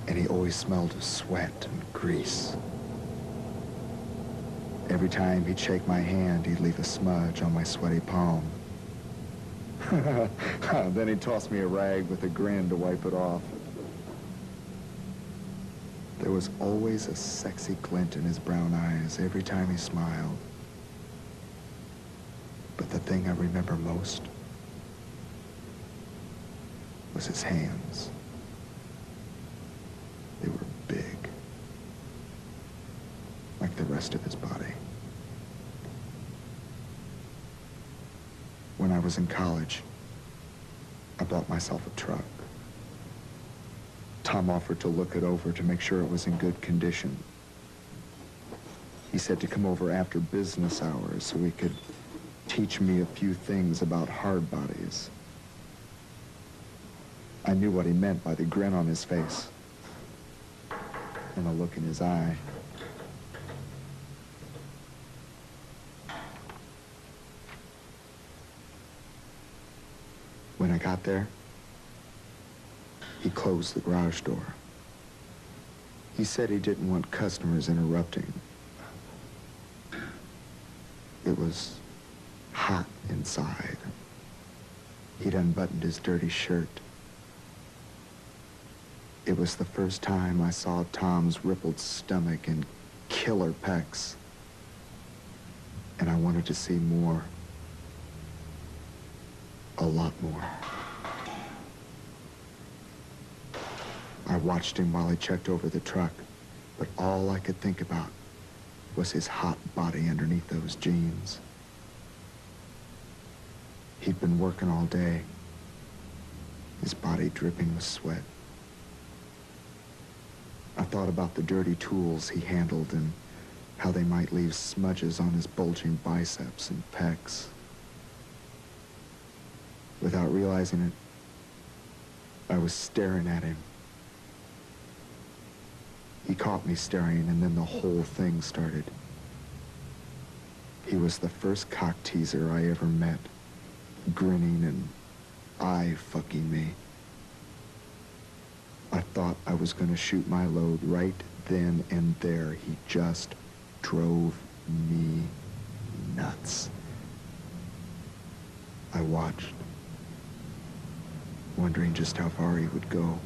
and he always smelled of sweat and grease. Every time he'd shake my hand, he'd leave a smudge on my sweaty palm. Then he'd toss me a rag with a grin to wipe it off. There was always a sexy glint in his brown eyes every time he smiled. But the thing I remember most was his hands. They were big, like the rest of his body. When I was in college, I bought myself a truck. Tom offered to look it over to make sure it was in good condition. He said to come over after business hours so he could teach me a few things about hard bodies. I knew what he meant by the grin on his face and the look in his eye. When I got there, he closed the garage door. He said he didn't want customers interrupting. It was hot inside. He'd unbuttoned his dirty shirt. It was the first time I saw Tom's rippled stomach and killer pecs. And I wanted to see more. A lot more. I watched him while he checked over the truck, but all I could think about was his hot body underneath those jeans. He'd been working all day, his body dripping with sweat. I thought about the dirty tools he handled and how they might leave smudges on his bulging biceps and pecs. Without realizing it, I was staring at him. He caught me staring, and then the whole thing started. He was the first cock teaser I ever met, grinning and eye-fucking me. I thought I was going to shoot my load right then and there. He just drove me nuts. I watched, wondering just how far he would go.